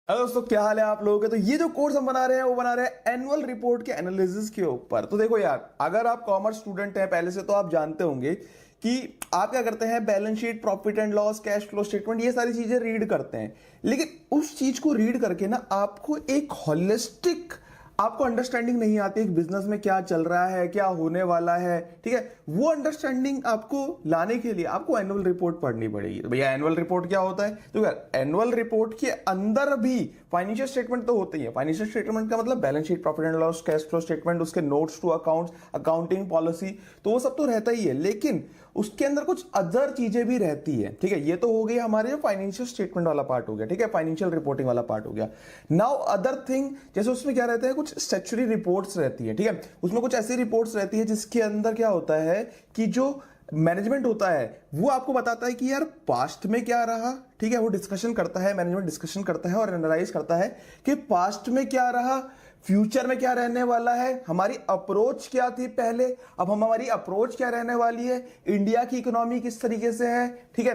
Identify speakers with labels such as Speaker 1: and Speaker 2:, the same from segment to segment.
Speaker 1: Hello दोस्तों, क्या हाल है आप लोगों के। तो ये जो कोर्स हम बना रहे हैं वो बना रहे हैं एनुअल रिपोर्ट के एनालिसिस के ऊपर। तो देखो यार, अगर आप कॉमर्स स्टूडेंट हैं पहले से तो आप जानते होंगे कि आप क्या करते हैं, balance sheet, profit and loss, cash flow statement, ये सारी चीजें रीड करते हैं। लेकिन उस चीज को रीड करके ना आपको एक होलिस्टिक आपको अंडरस्टैंडिंग नहीं आती एक बिजनेस में क्या चल रहा है, क्या होने वाला है। ठीक है, वो अंडरस्टैंडिंग आपको लाने के लिए आपको एनुअल रिपोर्ट पढ़नी पड़ेगी। तो भैया एनुअल रिपोर्ट क्या होता है? तो यार एनुअल रिपोर्ट के अंदर भी फाइनेंशियल स्टेटमेंट तो होते ही है। फाइनेंशियल स्टेटमेंट का मतलब balance sheet, profit and loss, cash flow statement, उसके notes to accounts, accounting policy, तो वो सब तो रहता ही है। लेकिन उसके अंदर कुछ अदर चीजें भी रहती है। ठीक है, ये तो हो गई हमारे फाइनेंशियल स्टेटमेंट वाला पार्ट हो गया। ठीक है, फाइनेंशियल रिपोर्टिंग वाला पार्ट हो गया। नाउ अदर थिंग, जैसे उसमें क्या रहता है, कुछ स्टैट्यूटरी रिपोर्ट्स रहती है। ठीक है, उसमें कुछ ऐसी रिपोर्ट्स रहती है जिसके अंदर क्या होता है कि जो मैनेजमेंट होता है वो आपको बताता है कि यार पास्ट में क्या रहा। ठीक है, वो डिस्कशन करता है, मैनेजमेंट डिस्कशन करता है और एनालाइज करता है कि पास्ट में क्या रहा, फ्यूचर में क्या रहने वाला है, हमारी अप्रोच क्या थी पहले, अब हमारी अप्रोच क्या रहने वाली है, इंडिया की इकोनॉमी किस तरीके से है। ठीक है,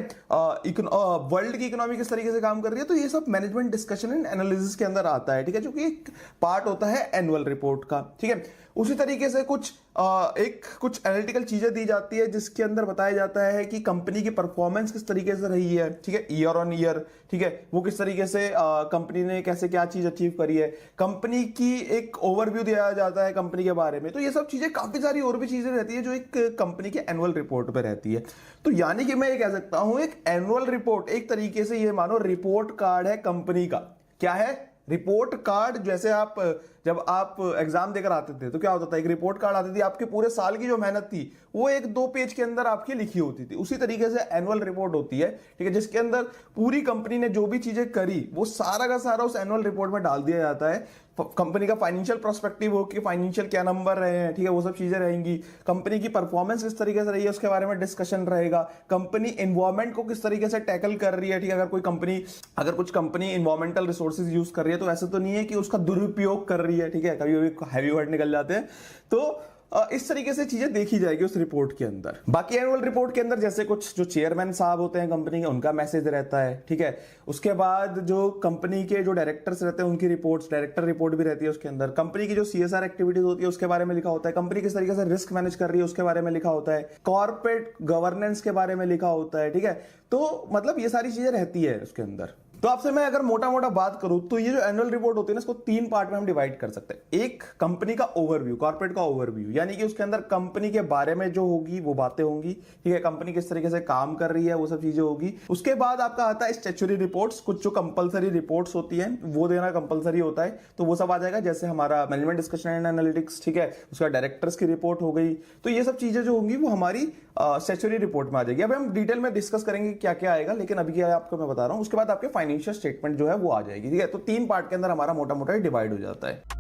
Speaker 1: वर्ल्ड की इकोनॉमी किस तरीके से काम कर रही है। तो ये सब मैनेजमेंट डिस्कशन एंड एनालिसिस के अंदर आता है। ठीक है, जो कि एक पार्ट होता है एनुअल रिपोर्ट का। ठीक है, उसी तरीके से कुछ एनालिटिकल चीजें दी जाती है जिसके अंदर बताया जाता है कि कंपनी की परफॉर्मेंस किस तरीके से रही है। ठीक है, ईयर ऑन ईयर। ठीक है, वो किस तरीके से कंपनी ने कैसे क्या चीज अचीव करी है, कंपनी की एक ओवरव्यू दिया जाता है कंपनी के बारे में। तो ये सब चीजें, काफी सारी और भी चीजें रहती है जो एक कंपनी के एनुअल रिपोर्ट पे रहती है। तो यानी कि मैं ये कह सकता हूं, एक एनुअल रिपोर्ट एक तरीके से ये मानो रिपोर्ट कार्ड है कंपनी का। क्या है? Report card. जैसे आप जब आप एग्जाम देकर आते थे तो क्या होता था, एक रिपोर्ट कार्ड आती थी, आपके पूरे साल की जो मेहनत थी वो एक दो पेज के अंदर आपकी लिखी होती थी। उसी तरीके से एनुअल रिपोर्ट होती है। ठीक है, जिसके अंदर पूरी कंपनी ने जो भी चीजें करी वो सारा का सारा उस एनुअल रिपोर्ट में डाल दिया जाता है। कंपनी का फाइनेंशियल पर्सपेक्टिव हो कि फाइनेंशियल क्या नंबर रहे हैं। ठीक है, वो सब चीजें रहेंगी। कंपनी की परफॉर्मेंस किस तरीके से रही है उसके बारे में डिस्कशन रहेगा। कंपनी एनवायरमेंट को किस तरीके से टैकल कर रही है। ठीक है, अगर कुछ कंपनी एनवायरमेंटल रिसोर्सेज यूज कर रही है तो ऐसे तो नहीं है कि उसका दुरुपयोग कर रही है। ठीक है, कभी कभी हैवी वर्ड निकल जाते हैं। तो इस तरीके से चीजें देखी जाएगी उस रिपोर्ट के अंदर। बाकी एनुअल रिपोर्ट के अंदर जैसे कुछ जो चेयरमैन साहब होते हैं कंपनी के, उनका मैसेज रहता है। ठीक है, उसके बाद जो कंपनी के जो डायरेक्टर्स रहते हैं उनकी रिपोर्ट्स, डायरेक्टर रिपोर्ट भी रहती है उसके अंदर। कंपनी की जो सीएसआर एक्टिविटीज होती है उसके बारे में लिखा होता है। कंपनी किस तरीके से रिस्क मैनेज कर रही है उसके बारे में लिखा होता है। कॉर्पोरेट गवर्नेंस के बारे में लिखा होता है। ठीक है, तो मतलब ये सारी चीजें रहती है उसके अंदर। तो आपसे मैं अगर मोटा मोटा बात करूं तो ये जो एनुअल रिपोर्ट होती है ना, इसको तीन पार्ट में हम डिवाइड कर सकते हैं। एक कंपनी का ओवरव्यू, कॉर्पोरेट का ओवरव्यू, यानी कि उसके अंदर कंपनी के बारे में जो होगी वो बातें होंगी। ठीक है, कंपनी किस तरीके से काम कर रही है वो सब चीजें होगी। उसके बाद आपका आता है स्टैट्यूटरी रिपोर्ट्स, कुछ जो कंपलसरी रिपोर्ट्स होती है वो देना कंपलसरी होता है। तो वो सब आ जाएगा, जैसे हमारा मैनेजमेंट डिस्कशन एंड एनालिटिक्स। ठीक है, उसका डायरेक्टर्स की रिपोर्ट हो गई। तो ये सब चीजें जो होंगी वो हमारी स्टैट्यूटरी रिपोर्ट में आ जाएगी। अब हम डिटेल में डिस्कस करेंगे क्या क्या आएगा, लेकिन अभी क्या आपको मैं बता रहा हूं। उसके बाद आपके फाइनेंशियल स्टेटमेंट जो है वो आ जाएगी। ठीक है, तो तीन पार्ट के अंदर हमारा मोटा मोटा डिवाइड हो जाता है।